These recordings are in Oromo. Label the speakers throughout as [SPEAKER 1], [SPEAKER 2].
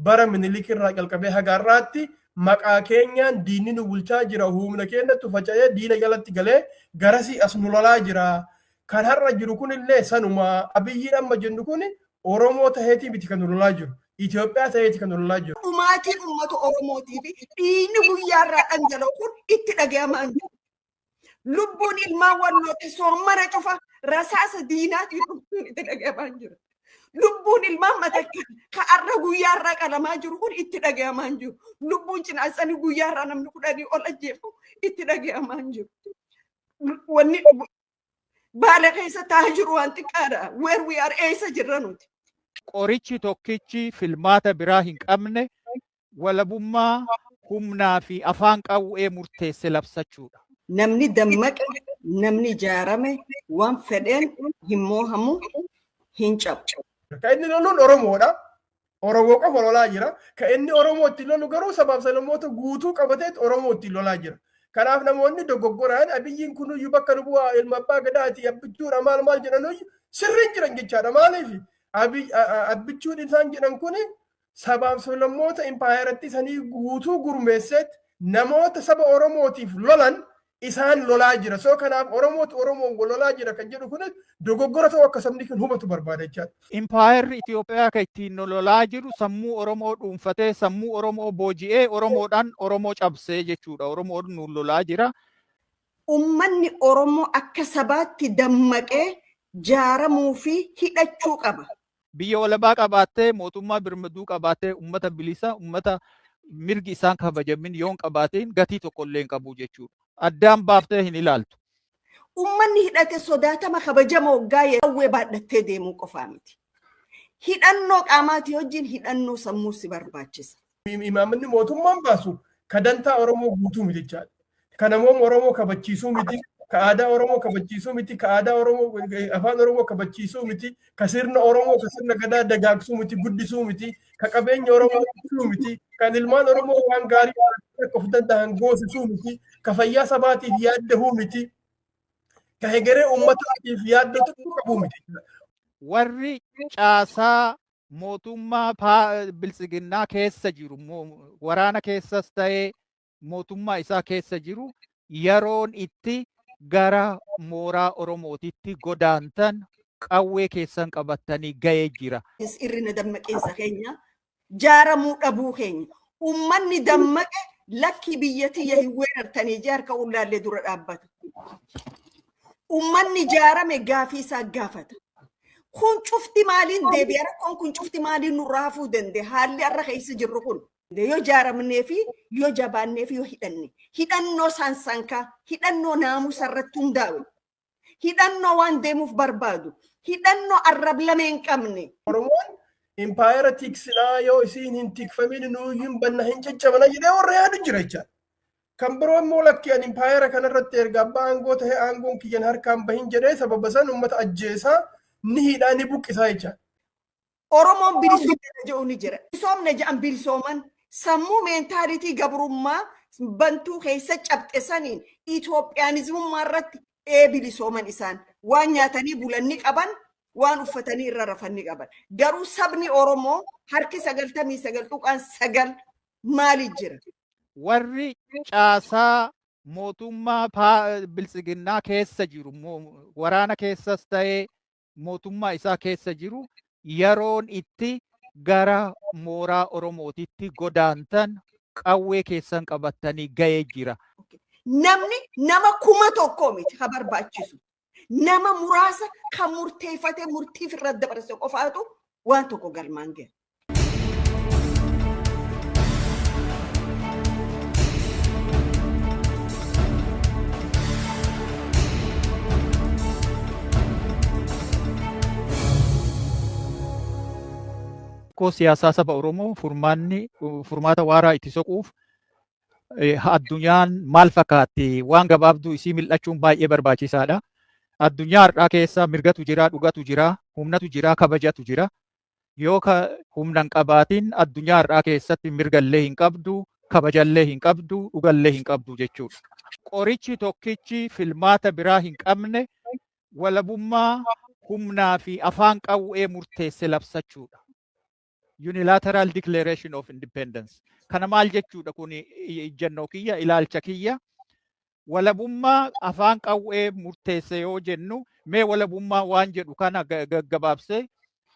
[SPEAKER 1] bara Minilik irraa qalqabee hagarraatti maqaa keenyaan diinni nu bulchaa jira. Humna keenyatti faca'ee diina jalatti galee garasii as nu lolaa jira. Kan har'a jiru kunillee sanuma Abiyyiin amma jennu kun Oromoo taheetii miti kan nu lolaa jiru. Itoophiyaa taheetii kan nu lolaa jiru.
[SPEAKER 2] Dhumaatiin uummata Oromootii fi dhiinni guyyaarraa dhangala'u kun itti dhagahamaa jiru. Lubbuun ilmaan walloota soomara cufa rasaasa diinaatiin dhumtuun itti dhagahamaa jiru. Lubbuun ilmaan matakka ka'arra guyyaarraa qalamaa jiru kun itti dhagahamaa jiru. Lubbuun cinaatsanii guyyaarraa namni kudhanii ol ajjeefamu itti dhagahamaa jiru. Wanni baala keessa taa'aa jiru waan xiqqaadha. Where we are eessa jirra nuti.
[SPEAKER 3] Qorichi tokkichi filmaata biraa hin qabne walabummaa humnaa fi afaan qawwee murteesse labsachuudha.
[SPEAKER 2] Namni dammaqe, namni ijaarame waan fedheen hin moohamu hin cabu.
[SPEAKER 1] Kan inni loluun Oromoodha. Oromoo qofa lolaa jira. Kan inni Oromoo itti lolu garuu sabaaf sablammoota guutuu qabatee Oromoo itti lolaa jira. Kanaaf namoonni dogoggoraan Abiyyiin kunuyyuu bakka nu bu'aa ilma abbaa gadaati abbichuudha maal jedhanuyyuu sirriin jiran jechaadha. Maaliif abbichuun isaan jedhan kun sabaaf sablammoota impaayeratti isanii guutuu gurmeesseet namoota saba Oromootiif lolan isaan lolaa jira. So kanaaf Oromootu Oromoon lolaa jira kan jedhu kun dogoggora ta'uu akka sabni kan hubatu barbaada jechaadha.
[SPEAKER 3] Impaayerri Itoophiyaa kan ittiin lolaa jiru sammuu Oromoo dhuunfatee sammuu Oromoo booji'ee Oromoodhaan Oromoo cabsee jechuudha. Oromoon nu lolaa jira.
[SPEAKER 2] Uummanni Oromoo akka sabaatti dammaqee jaaramuu fi hidhachuu qaba.
[SPEAKER 3] Biyya walabaa qabaattee mootummaa birmaduu qabaattee uummata bilisa uummata mirgi isaan kabajamin yoon qabaatiin gatii tokkollee hin qabu jechuudha. Addaan baaftee hin ilaaltu.
[SPEAKER 2] Uummanni hidhate sodaatama kabajama waggaa qawwee baadhattee deemuu qofaa miti. Hidhannoo qaamaatii wajjin hidhannoo sammuu si barbaachisa.
[SPEAKER 1] Imaamni mootummaan baasu kadantaa Oromoo guutuu miti jechaadha. Kan namoonni Oromoo kabachiisuu miti. Ka aadaa Oromoo kabachiisuu miti. Ka aadaa Oromoo afaan Oromoo kabachiisuu miti. Ka sirna Oromoo ka sirna gadaa dagaagsuu miti guddisuu miti. Ka qabeenya Oromoo guddisuu miti. Kan ilmaan Oromoo waan gaarii akka of danda'an goosisuu miti. Ka fayyaa sabaatiif yaaddahuu miti. Ka hegeree uummataatiif yaaddatu qabuu miti.
[SPEAKER 3] Warri caasaa mootummaa bilisiginnaa keessa jiru waraana keessas ta'ee mootummaa isaa keessa jiru yeroon itti gara mooraa Oromootitti godaantan qawwee keessan qabatanii ga'ee jira.
[SPEAKER 2] Irrina dammaqinsa keenya jaaramuu dhabuu keenya uummanni dammaqe lakki biyyattii hin weerartanii jaarka ullaallee dura dhaabbata. Uummanni jaarame gaafii isaa gaafata. Kun cufti maaliin deebi'a rakkoon kun cufti maaliin nurraa hafuu danda'e haalli har'a keessa jirru kun. Yoo jaaramnee fi yoo jabaannee fi yoo hidhanne hidhannoo saansankaa hidhannoo naamusa irratti hundaa'u hidhannoo waan deemuuf barbaadu hidhannoo arrab lamee hin qabne.
[SPEAKER 1] Oromoon impaayera tiksinaa yoo isiin hin tikfamin nuuyyuun banna hin caccabana jedhee warra yaadu jira jechaadha. Kan biroo immoo lakkiyaan impaayera kanarratti erga abbaa aangoo ta'e aangoon kiyyan harkaan bahin jedhee sababa san uummata ajjeesaa ni hidhaa ni buqqisaa jechaadha.
[SPEAKER 2] Oromoon bilisoomne jedhu ni jira. Bilisoomne jedhan bilisooman sammuu meentaalitii gabrummaa bantuu keessa cabxesaniin Itoophiyaanizmummaa irratti bilisooman isaan waan nyaatanii bulanni qaban waan uffatanii irra rafanni qaban. Garuu sabni Oromoo harki 99.9 maaliif jira?
[SPEAKER 3] Warri caasaa mootummaa bilisiginnaa keessa jiru waraana keessas ta'ee mootummaa isaa keessa jiru yeroon itti gara mooraa Oromootitti godaantan qawwee keessan qabatanii ga'ee jira.
[SPEAKER 2] Namni nama 1,000 miti ha barbaachisu. Nama muraasa kan murteeffate murtiif irra dabarse qofaatu waan tokko galmaan gahe.
[SPEAKER 3] Ko siyaasaa saba Oromoo furmaata waaraa itti soquuf addunyaan maal fakkaatti waan gabaabduu isii mil'achuun baay'ee barbaachisaadha. Addunyaa har'aa keessa mirgatu jira, dhugatu jira, humnatu jira, kabajatu jira. Yoo humna hin qabaatiin addunyaa har'aa keessatti mirgallee hin qabdu, kabajallee hin qabdu, dhugallee hin qabdu jechuudha. Qorichi tokkichi filmaata biraa hin qabne walabummaa humnaa fi afaan qawwee murteesse labsachuudha. unilateral declaration of independence. Kana maal jechuudha kun ijjannoo kiyya ilaalcha kiyya. Walabummaa afaan qawwee murteesse yoo jennu mee walabummaa waan jedhu kana gaggabaabsee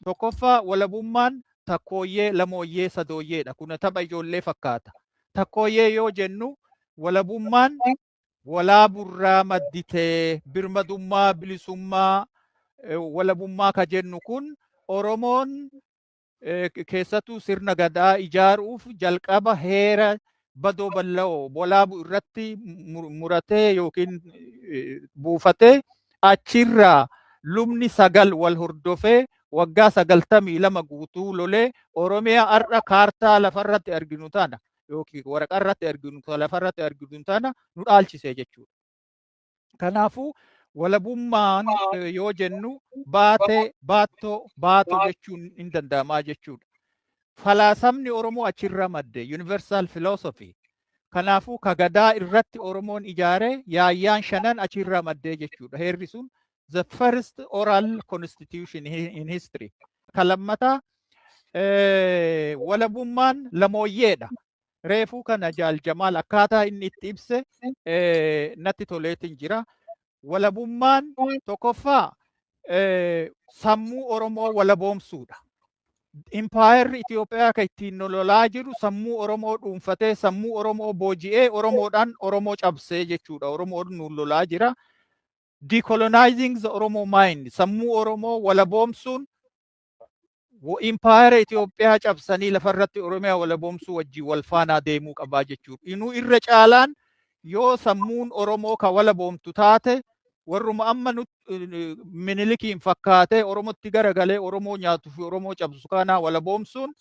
[SPEAKER 3] tokkoffaa walabummaan takkooyyee lamooyyee sadooyyeedha. Kun tapha ijoollee fakkaata. Takkooyyee yoo jennu walabummaan walaaburraa madditee birmadummaa bilisummaa walabummaa ka jennu kun Oromoon keessattuu sirna gadaa ijaaruuf jalqaba heera badoo bal'oo walaabu irratti muratee yookiin buufatee achirraa lubni sagal wal hordofee waggaa 92 guutuu lolee Oromiyaa har'a kaartaa lafarratti arginu tana yookiin waraqaa irratti arginu lafarratti arginu tana nu dhaalchisee jechuudha. Kanaafuu walabummaan yoo jennu baatoo jechuun hin danda'amaa jechuudha. Falaasamni Oromoo achirra madde universal philosophy. Kanaafuu kagadaa irratti Oromoon ijaare yaayyaan shanan achirra madde jechuudha. Heerri sun the first oral constitution in history. Kalammata walabummaan lamooyyeedha. Reefuu kana Jaal Jamaal akkaataa inni itti ibse natti toleetiin jira. Walabummaan tokkoffaa sammuu Oromoo walaboomsuudha. Empire Itoophiyaa kan ittiin lolaa jiru sammuu Oromoo dhuunfatee sammuu Oromoo booji'ee Oromoodhaan Oromoo cabsee jechuudha. Oromoon nu lolaa jira. Decolonizing the Oromo mind sammuu Oromoo walaboomsuun Empire Itoophiyaa cabsanii lafarratti Oromiyaa walaboomsuu wajjin wal faanaa deemuu qabaa jechuudha. Inuu irra caalaan yoo sammuun Oromoo ka walaboomtu taate warruma amma Minilikiin fakkaatee Oromotti garagalee Oromoo nyaatuu fi Oromoo cabsu kana walaboomsuun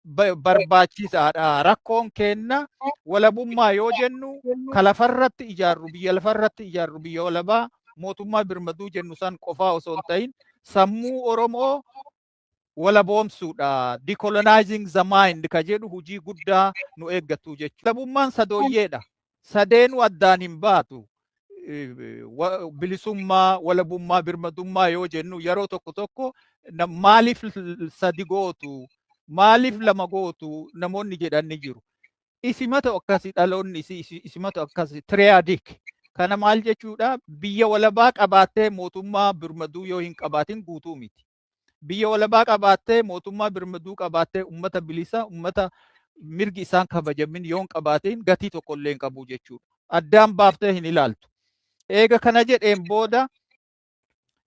[SPEAKER 3] barbaachisaadha. Rakkoon kenna walabummaa yoo jennu ka lafarratti ijaarru biyya walabaa mootummaa birmaduu jennu san qofaa osoo hin ta'in sammuu Oromoo walaboomsuudha. Decolonizing the mind ka jedhu hujii guddaa nu eeggatu jechuudha. Walabummaan sadooyyeedha. Sadeenu addaan hin baatu. Bilisummaa, walabummaa, birmadummaa yoo jennu yeroo tokko tokko maaliif sadi gootu, maaliif lama gootu namoonni jedhan ni jiru. Isimata akkasii dhaloonni isimata akkasii triadic. Kana maal jechuudha? Biyya walabaa qabaattee mootummaa birmaduu yoo hin qabaatin guutuu miti. Biyya walabaa qabaattee mootummaa birmaduu qabaattee ummata bilisa, ummata mirgi isaan kabajamin yoo hin qabaatin gatii tokko illee hin qabu jechuudha. Addaan baaftee hin ilaaltu. Eega kana jedheen booda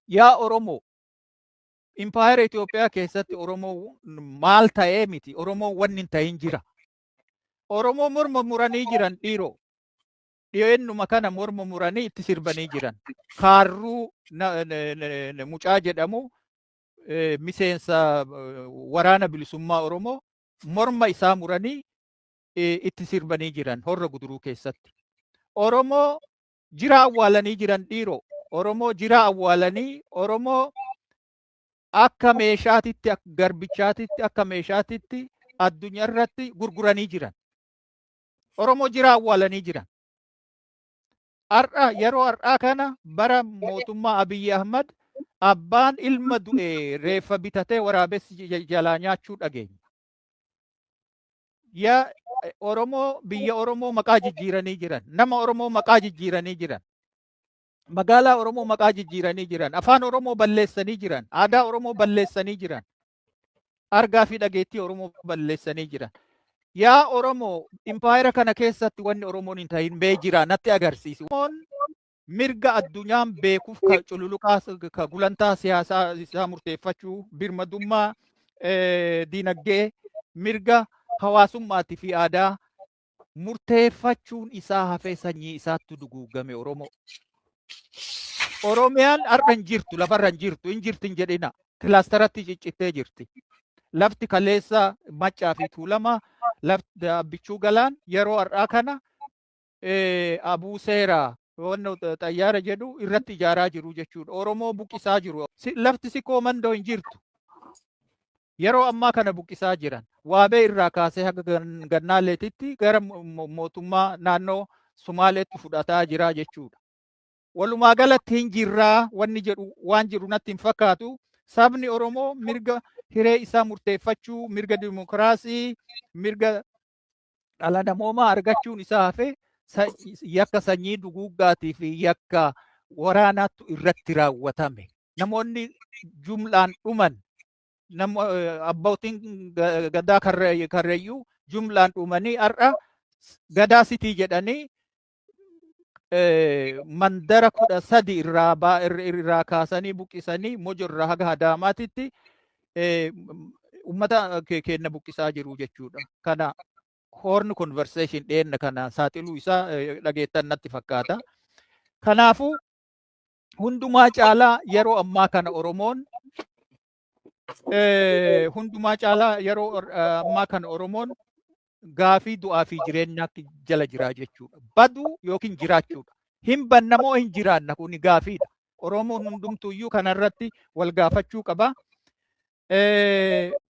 [SPEAKER 3] yaa Oromoo Empire Itoophiyaa keessatti Oromoo maal ta'ee miti. Oromoo wanni hin ta'in jira. Oromoo morma muranii jiran dhiiroo. Dhiyeennuma kana morma muranii itti sirbanii jiran. Kaarruu mucaa jedhamu miseensa waraana bilisummaa Oromoo morma isaa muranii itti sirbanii jiran Horra Guduruu keessatti. Oromoo jira awwaalanii jiran dhiiroo. Oromoo jira awwaalanii Oromoo akka meeshaatitti akka garbichaatitti akka meeshaatitti addunyaa irratti gurguranii jiran. Oromoo jira awwaalanii jiran. Har'a yeroo har'aa kana bara mootummaa Abiyyi Ahmad abbaan ilma du'e reeffa bitatee waraabessi jalaa nyaachuu dhageenya. Yaa Oromoo biyya Oromoo maqaa jijjiiranii jiran. Nama Oromoo maqaa jijjiiranii jiran. Magaalaa Oromoo maqaa jijjiiranii jiran. Afaan Oromoo balleessanii jiran. Aadaa Oromoo balleessanii jiran. Argaa fi dhageettii Oromoo balleessanii jiran. Yaa Oromoo impaayera kana keessatti wanni Oromoon hin ta'in bee jira natti agarsiisi. Oromoon mirga addunyaan beekuuf ka cululuqaa ka gulantaa siyaasaa isaa murteeffachuu birmadummaa diinagdee mirga hawaasummaatii fi aadaa murteeffachuun isaa hafee sanyii isaatti duguugame Oromoo. Oromiyaan har'a hin jirtu lafarra hin jirtu hin jirti hin jedhina kilaasteratti ciccittee jirti. Lafti kaleessa Maccaa fi Tuulamaa lafti Abbichuu Galaan yeroo har'aa kana Abuu Seeraa wanna xayyaara jedhu irratti ijaaraa jiru jechuudha. Oromoo buqqisaa jiru. Lafti Sikoo Mandoo hin jirtu. Yeroo ammaa kana buqqisaa jiran. Waabee irraa kaasee haga gannaaleetitti gara mootummaa naannoo Sumaaleetti fudhataa jira jechuudha. Walumaa galatti hin jirraa wanni jedhu waan jiru natti hin fakkaatu. Sabni Oromoo mirga hiree isaa murteeffachuu, mirga dimokiraasii, mirga dhala namoomaa argachuun isaa hafe yakka sanyii duguuggaatii fi yakka waraanaatu irratti raawwatame. Namoonni jumlaan dhuman, abbootiin gadaa karreeyyuu jumlaan dhumanii har'a gadaa sitii jedhanii mandara 13 irraa kaasanii buqqisanii mojo irraa haga Adaamaatitti ummata keenya buqqisaa jiru jechuudha. Kana horn conversation dheenna kana saaxiluu isaa dhageettan natti fakkaata. Kanaafuu hundumaa caalaa yeroo ammaa kana Oromoon gaafii du'aa fi jireenyaatti jala jira jechuudha. Baduu yookiin jiraachuudha. Hin bannamoo hin jiraanna kun gaafiidha. Oromoon hundumtuyyuu kanarratti wal gaafachuu qaba.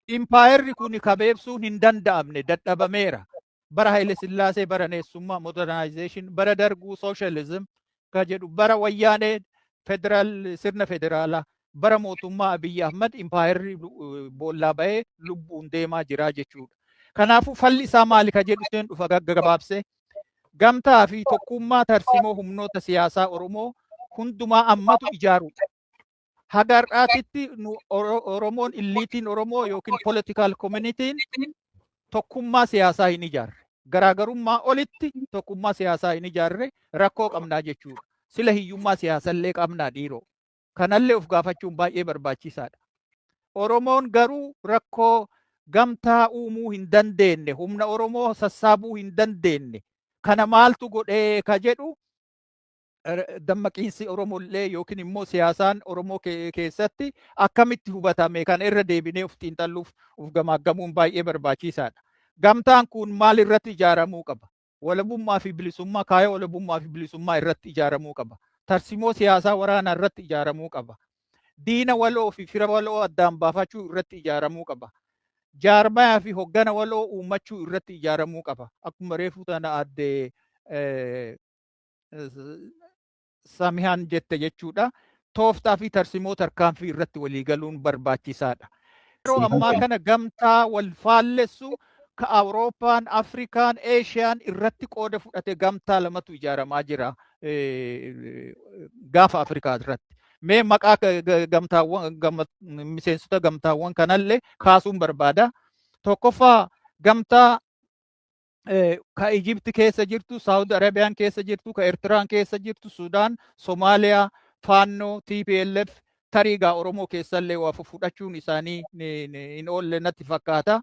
[SPEAKER 3] Impaayerri kun kabeebsuun hin danda'amne dadhabameera. Bara Haile Sillaasee bara neessummaa modernization, bara darguu socialism ka jedhu, bara wayyaanee sirna federaalaa, bara mootummaa Abiyyi Ahmad impaayerri boollaa ba'ee lubbuun deemaa jira jechuudha. Kanaafuu falli isaa maali ka jedhu isheen dhufa gaggabaabsee gamtaa fi tokkummaa tarsimoo humnoota siyaasaa Oromoo hundumaa ammatu ijaaruudha. Haga har'aatitti Oromoon illiitiin Oromoo yookiin political community'n tokkummaa siyaasaa hin ijaarre. Garaagarummaa olitti tokkummaa siyaasaa hin ijaarre rakkoo qabnaa jechuudha. Sila hiyyummaa siyaasallee qabnaa dhiiroo. Kanallee of gaafachuun baay'ee barbaachisaadha. Oromoon garuu rakkoo gamtaa uumuu hin dandeenye, humna Oromoo sassaabuu hin dandeenye. Kana maaltu godhee ka jedhu dammaqiinsi Oromollee yookiin immoo siyaasaan Oromoo keessatti akkamitti hubatame kan irra deebinee of xiinxalluuf of gamaaggamuun baay'ee barbaachisaadha. Gamtaan kun maal irratti ijaaramuu qaba? Walabummaa fi bilisummaa, kaayoo walabummaa fi bilisummaa irratti ijaaramuu qaba. Tarsimoo siyaasaa waraanaa irratti ijaaramuu qaba. Diina waloo fi fira waloo addaan baafachuu irratti ijaaramuu qaba. Jaarmayaa fi hoggana waloo uummachuu irratti ijaaramuu qaba. Akkuma reefuu tana addee Samihaan jette jechuudha. Tooftaa fi tarsimoo tarkaanfii irratti waliigaluun barbaachisaadha. Yeroo ammaa kana gamtaa wal faallessu ka Awurooppaan, Afrikaan, Eeshiyaan irratti qooda fudhate gamtaa lamatu ijaaramaa jira gaafa Afrikaa irratti. Mee maqaa miseensota gamtaawwan kanallee kaasuun barbaada. Tokkoffaa gamtaa ka Ijipti keessa jirtu, Saudi Arabiyaan keessa jirtu, ka Eertiraan keessa jirtu, Sudaan, Somaaliyaa, Faannoo, TPLF, tariigaa Oromoo keessallee waa fudhachuun isaanii hin oolle natti fakkaata.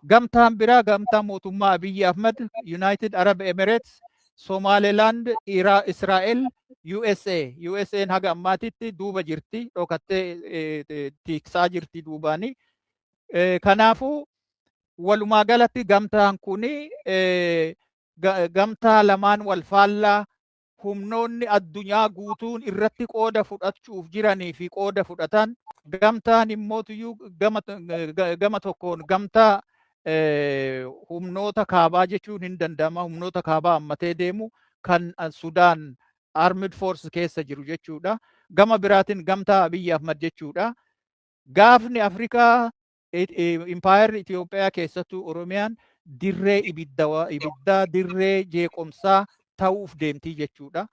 [SPEAKER 3] Gamtaan biraa gamtaa mootummaa Abiyyi Ahmad, United Arab Emirates, Somaliland, Israa'el, USA'n haga ammaatitti duuba jirti, dhokattee tiiksaa jirti duubaani. Kanaafuu walumaa galatti gamtaan kuni gamtaa lamaan wal faallaa humnoonni addunyaa guutuun irratti qooda fudhachuuf jiranii fi qooda fudhatan. Gamtaan immootiyyuu gama tokkoon gamtaa humnoota kaabaa jechuun hin danda'ama. Humnoota kaabaa hammatee deemu kan Sudaan Armed Force keessa jiru jechuudha. Gama biraatiin gamtaa Abiyyi Ahmad jechuudha. Gaafni Afrikaa impaayerri Itoophiyaa keessattuu Oromiyaan dirree ibiddaa dirree jeequmsaa ta'uuf deemtii jechuudha.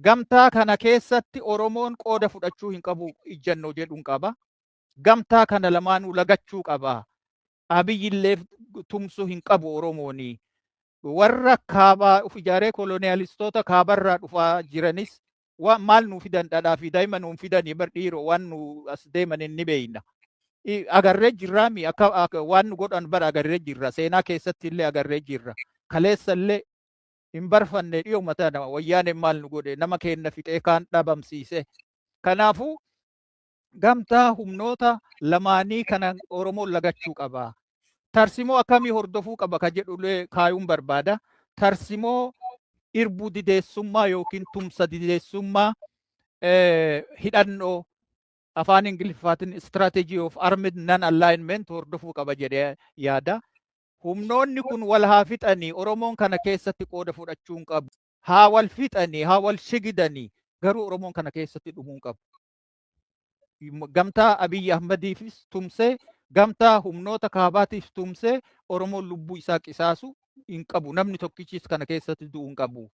[SPEAKER 3] Gamtaa kana keessatti Oromoon qooda fudhachuu hin qabu ijjannoo jedhuun qaba. Gamtaa kana lamaanuu lagachuu qaba. Abiyyillee tumsuu hin qabu Oromooni. Warra kaabaa uf ijaaree koloniyaalistoota kaabarraa dhufaa jiranis maal nuu fidan dhadhaa fi daa'ima nuu fidanii bar dhiiroo waan nu as deeman inni beeyna. Agarree jirraa mi akka waan nu godhan bara agarree jirra. Seenaa keessatti illee agarree jirra. Kaleessa illee hin barfanne dhiyoo mataa nama wayyaaneen maal nu godhe nama kenna fixee kaan dhabamsiise. Kanaafuu gamtaa humnoota lamaanii kana Oromoon lagachuu qaba. Tarsimoo akkamii hordofuu qaba ka jedhullee kaayuun barbaada. Tarsimoo irbuu dideessummaa yookiin tumsa dideessummaa hidhannoo afaan Ingiliffaatiin strategy of armed non-alignment hordofuu qaba jedhee yaada. Humnoonni kun wal haa fixanii Oromoon kana keessatti qooda fudhachuun qabu. Haa wal fixanii, haa wal shigidanii garuu Oromoon kana keessatti dhumuun qabu. Gamtaa Abiyyi Ahmadiifis tumsee gamtaa humnoota kaabaatiif tumsee Oromoon lubbuu isaa qisaasu hin qabu. Namni tokkichis kana keessatti du'uu hin qabu.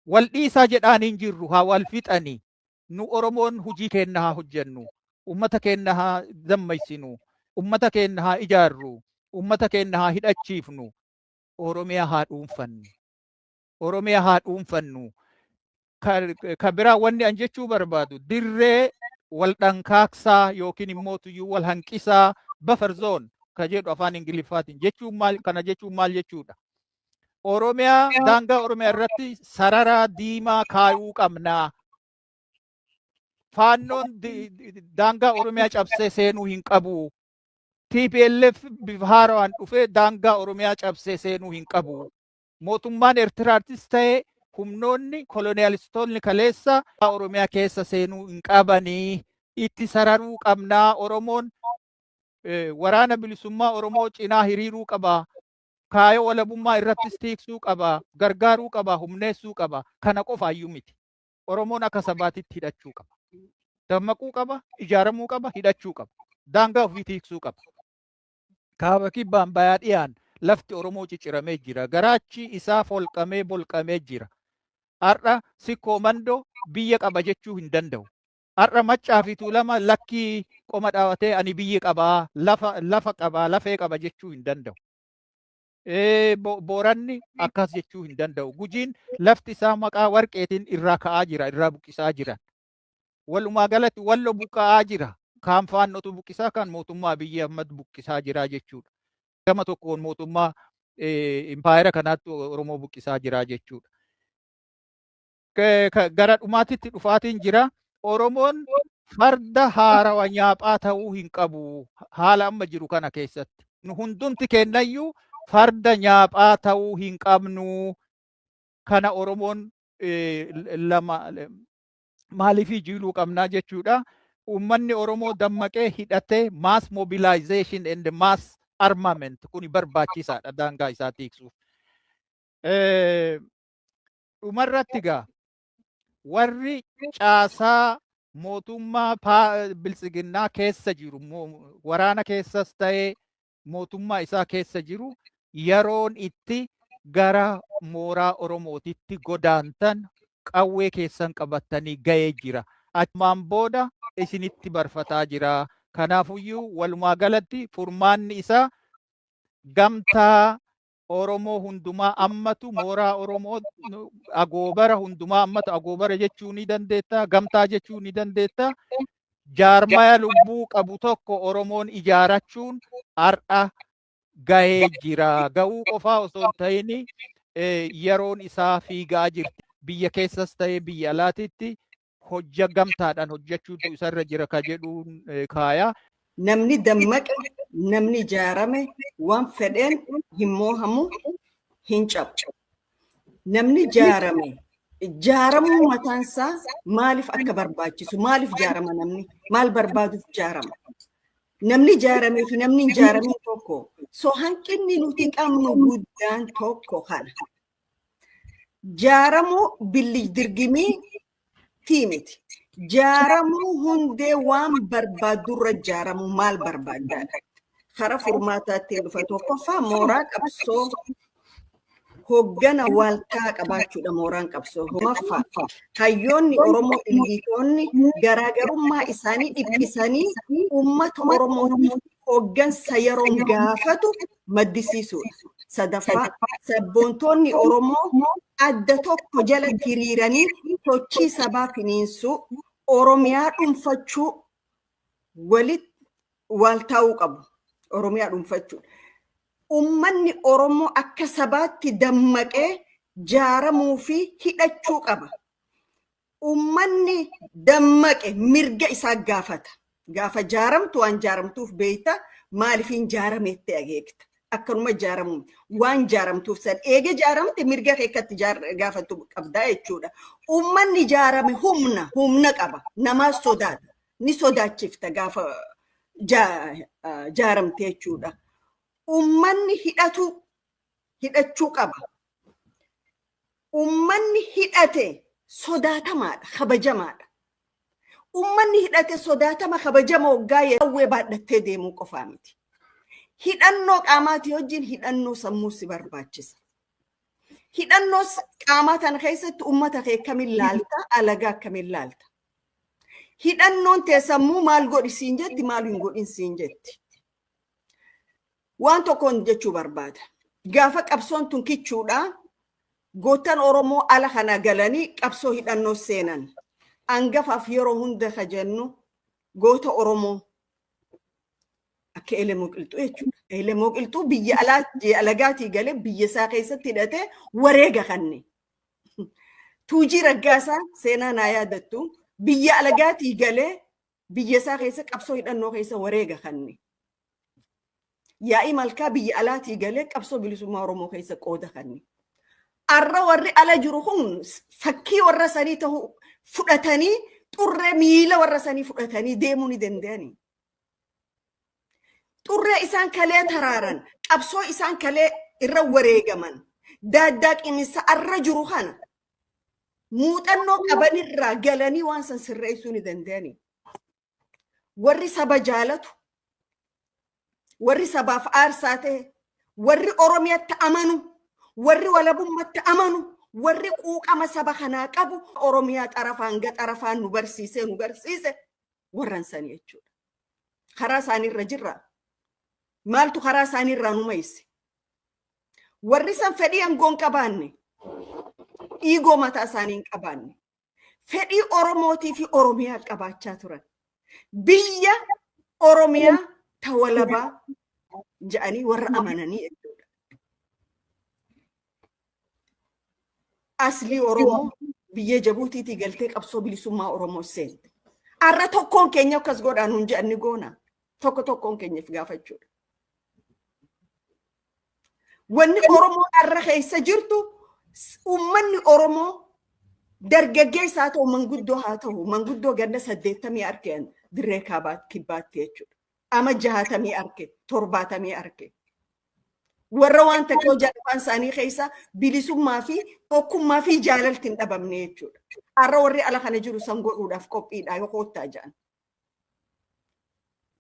[SPEAKER 3] Wal dhiisaa jedhaan hin jirru haa wal fixani. Nu Oromoon hojii keenya haa hojjennu. Ummata keenya haa dammaysinu. Ummata keenya haa ijaarru. Ummata keenya haa hidhachiifnu. Oromiyaa haa dhuunfannu. Oromiyaa haa dhuunfannu. Ka biraa wanni an jechuu barbaadu dirree wal dhankaaksaa yookiin immoo tuyyuu wal hanqisaa buffer zone ka jedhu afaan Ingiliffaatiin jechuun maal kana jechuun maal jechuudha. Oromiyaa daangaa Oromiyaa irratti sarara diimaa kaayuu qabnaa. Faannoon daangaa Oromiyaa cabsee seenuu hin qabu. TPLF bifa haaraan dhufee daangaa Oromiyaa cabsee seenuu hin qabu. Mootummaan Eertiraattis ta'ee humnoonni koloniyaalistoonni kaleessa Oromiyaa keessa seenuu hin qabanii. Itti sararuu qabnaa. Oromoon waraana bilisummaa Oromoo cinaa hiriiruu qaba. Kaayoo walabummaa irrattis tiiksuu qaba. Gargaaruu qaba. Humneessuu qaba. Kana qofaayyuu miti. Oromoon akka sabaatitti hidhachuu qaba. Dammaquu qaba. Ijaaramuu qaba. Hidhachuu qaba. Daangaa ofii tiiksuu qaba. Kaaba kibbaan bayaa dhiyaan lafti Oromoo cicciramee jira. Garaachi isaa folqamee bolqamee jira. Har'a sikkoo mandoo biyya qaba jechuu hin danda'u. Har'a maccaa fi tuulama lakkii qoma dhaawatee ani biyya qabaa lafa qabaa lafee qaba jechuu hin danda'u. Booranni akkas jechuu hin danda'u. Gujiin lafti isaa maqaa warqeetiin irraa ka'aa jira, irraa buqqisaa jira. Walumaa galatti wallo buqqa'aa jira. Kaan faannotu buqqisaa kan mootummaa Abiyyi Ahmad buqqisaa jira jechuudha. Gama tokkoon mootummaa impaayera kanaatti Oromoo buqqisaa jira jechuudha. Gara dhumaatitti dhufaatiin jira. Oromoon farda haarawa nyaaphaa ta'uu hin qabu. Haala amma jiru kana keessatti. Nu hundumti kennayyuu farda nyaaphaa ta'uu hin qabnu. Kana Oromoon maaliif jiiluu qabnaa jechuudha. Uummanni Oromoo dammaqee hidhatee mass mobilization and mass armament kuni barbaachisaadha daangaa isaa tiiksuuf. Dhumarratti gaa warri caasaa mootummaa biltsiginnaa keessa jiru waraana keessas ta'ee mootummaa isaa keessa jiru yeroon itti gara mooraa Oromootitti godaantan qawwee keessan qabatanii ga'ee jira. Achumaan booda isinitti barfataa jira. Kanaafuyyuu walumaa galatti furmaanni isaa gamtaa Oromoo hundumaa ammatu mooraa Oromoo agoobara hundumaa ammatu agoobara jechuu ni dandeetta. Gamtaa jechuu ni dandeetta. Jaarmaya lubbuu qabu tokko Oromoon ijaarachuun har'a gahee jira. Gahuu qofaa osoo hin ta'in yeroon isaa fiigaa jirti. Biyya keessas ta'ee biyya alaatitti hojja gamtaadhaan hojjechuutu isarra jira ka jedhuun kaaya.
[SPEAKER 2] Namni dammaqe, namni ijaarame waan fedheen hin moohamu hin cabu. Namni ijaarame, ijaaramuu mataan isaa maaliif akka barbaachisu, maaliif ijaarama namni, maal barbaaduuf ijaarama. Namni ijaaramee fi namni hin ijaaramin tokko, so hanqinni nuti qabnu guddaan tokko kana. Ijaaramuu billi dirgimii tiimiti. Jaaramuu hundee waan barbaadurra jaaramu maal barbaaddaadha. Kara furmaataatti dhufa tokkoffaa mooraa qabsoo hoggana waaltaa qabaachuudha mooraan qabsoo. Homaffaa hayyoonni Oromoo illiitoonni garaagarummaa isaanii dhiphisanii uummata Oromootiif hoggansa yeroon gaafatu maddisiisuudha. Sadaffaa sabboontoonni Oromoo adda tokko jala hiriiranii sochii sabaa finiinsuu Oromiyaa dhuunfachuu walitti waaltaa'uu qabu. Oromiyaa dhuunfachuu. Uummanni Oromoo akka sabaatti dammaqee jaaramuu fi hidhachuu qaba. Uummanni dammaqe mirga isaa gaafata. Gaafa jaaramtu waan jaaramtuuf beekta maaliif hin jaarametti ageekta. Akkanuma jaaramu waan jaaramtuuf san eege jaaramte mirga keekkatti gaafatu qabdaa jechuudha. Uummanni jaarame humna qaba. Namaas sodaata. Ni sodaachifta gaafa jaaramte jechuudha. Uummanni hidhachuu qaba. Uummanni hidhate sodaatamaadha, kabajamaadha. ummanni hidhate sodaatama kabajama waggaa yeroo baadhattee deemuu qofaa miti. Hidhannoo qaamaati wajjin hidhannoo sammuu si barbaachisa. Hidhannoo qaamaa tan keessatti ummata kee akkamiin laalta, alagaa akkamiin laalta. Hidhannoon tee sammuu maal godhi siin jetti, maal hin godhin siin jetti. Waan tokkoon jechuu barbaada. Gaafa qabsoon tun kichuudha, gootan Oromoo ala kana galanii qabsoo hidhannoo seenan. Angafaaf yeroo hunda ka jennu goota Oromoo akka Eelemoo Qilxuu jechuudha. Eelemoo Qilxuu biyya alagaatii galee biyya isaa keessatti hidhatee wareega kanne. Tuujii Raggaasaa seenaa naa yaadattu biyya alagaatii galee biyya isaa keessa qabsoo hidhannoo keessa wareega kanne. Yaa'ii Malkaa biyya alaatii galee qabsoo bilisummaa Oromoo keessa qooda kanne. Arra warri ala jiru kun fakkii warra sanii ta'uu fudhatanii xurree miila warra sanii fudhatanii deemuu ni danda'ani. Xurree isaan kalee taraaran, qabsoo isaan kalee irra wareegaman, daaddaaqinsa arra jiru kana muuxannoo qabanirraa galanii waan san sirreessuu ni danda'ani. Warri saba jaalatu, warri sabaaf aarsaa ta'e, warri Oromiyaatti amanu, warri walabummaatti amanu, warri quuqama saba kanaa qabu Oromiyaa xarafaan gaxarafaan nu barsiise warran sanii jechuudha. Karaa isaaniirra jirra. Maaltu karaa isaaniirraa nu mayse? Warri san fedhii aangoon qabaanne, dhiigoo mataa isaanii hin qabaanne, fedhii Oromootii fi Oromiyaa qabaachaa turan. Biyya Oromiyaa tawalabaa jedhanii warra amananii jechuudha. Asli Oromoo biyya Jabuutiitii galtee qabsoo bilisummaa Oromoo seente. Arra tokkoon keenya akkas godhaan hun jedhanni goona. Tokkoon keenyaaf gaafachuudha. Wanni Oromoo arra keessa jirtu ummanni Oromoo dargaggeessaa haa ta'u manguddoo haa ta'u manguddoo ganda 80 arkeen dirree kibbaatti jechuudha. Ama 60 arke 70 arke. Warra waan tokko jedhan isaanii keessa bilisummaa fi tokkummaa fi jaalalti hin dhabamne jechuudha. Arra warri ala kana jiru san godhuudhaaf qophiidha yoo koottaa jedhan.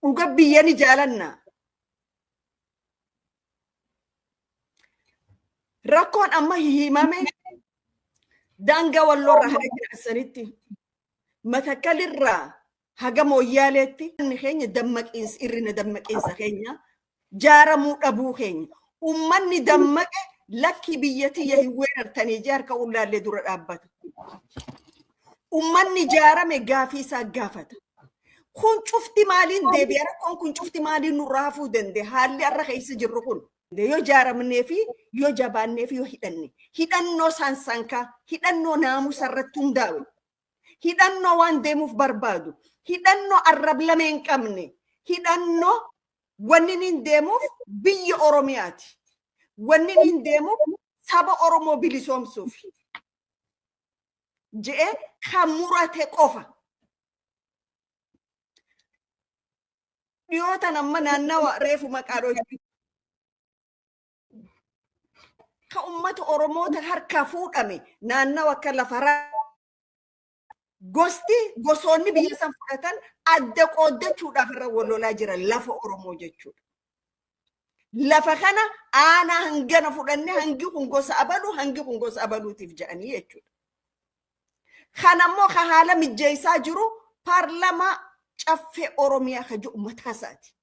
[SPEAKER 2] Dhuga biyya ni jaalanna. Rakkoon amma himame daangaa walloorra haga jedhansanitti Matakkalirraa haga Mooyyaaleetti keenya dammaqiinsa irrina dammaqiinsa keenya jaaramuu dhabuu keenya ummanni dammaqe lakki biyyatti hin weerartanii jaarka ullaallee dura dhaabbata. Ummanni jaarame gaafii isaa gaafata. Kun cufti maaliin deebi'a rakkoon kun cufti maaliin nurraa hafuu danda'e haalli arra keessa jirru kun yoo jaaramnee fi yoo jabaannee fi yoo hidhanne hidhannoo saansankaa hidhannoo naamusa irratti hundaa'e hidhannoo waan deemuuf barbaadu hidhannoo arrab lameen qabne hidhannoo wanni hin deemuuf biyya Oromiyaati wanni hin deemuuf saba Oromoo bilisoomsuuf jee kan murate qofa. Dhiyootan amma naannawa reefu maqaadhoo ka ummata Oromoota harkaa fuudhame naannawa akka lafaraa gosti gosoonni biyya san fudhatan adda qooddachuudhaaf irra wallolaa jiran lafa Oromoo jechuudha. Lafa kana aanaa hangana fudhanne hangi kun gosa abaluu hangi kun gosa abaluutiif jedhanii jechuudha. Kanammoo ka haala mijjeessaa jiru paarlamaa caffee Oromiyaa ka jiru mataa isaati.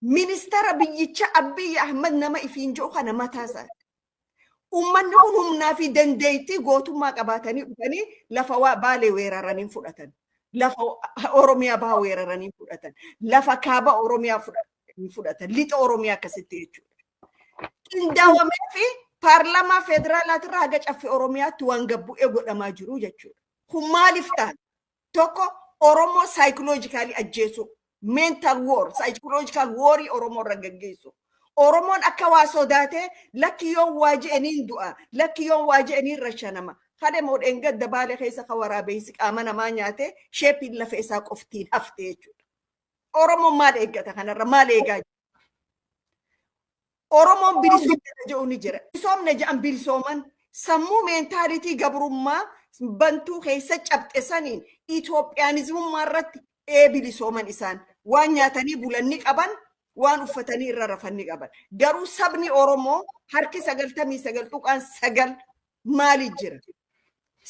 [SPEAKER 2] Ministeera biyyicha Abiy Ahmed nama ifiin jiru kana mataa isaati. Ummanni kun humnaa fi dandeettii gootummaa qabaatanii dhufanii lafa Baalee weeraranii fudhatan. Lafa Oromiyaa baa weeraranii fudhatan. Lafa kaaba Oromiyaa fudhatan. Lixa Oromiyaa akkasitti jechuudha. Qindaawamee fi paarlamaa federaalaatirraa haga caffee Oromiyaatti waan gabbu'ee godhamaa jiru jechuudha. Kun maaliif ta'a? Tokko Oromoo psychologically ajjeesu. Mental war, psychological war Oromoo irra gaggeessu. Oromoon akka waa sodaatee lakki yoon waaji'aniin du'a, lakki yoon waaji'aniin rashanama. Hade moodheen gadda Baalee keessa ka waraabeessi qaama namaa nyaatee sheepiin lafa isaa qoftiin hafte jechuudha. Oromoon maal eeggata kanarra maal eegaa jira? Oromoon bilisoomne jedhu ni jira. Bilisoomne jedhan bilisooman sammuu meentaalitii gabrummaa bantuu keessa cabxe saniin Itoophiyaanizmummaa irratti eebilisooman isaan waan nyaatanii bulanni qaban waan uffatanii irra rafanni qaban garuu sabni Oromoo harki 99.9 maali jira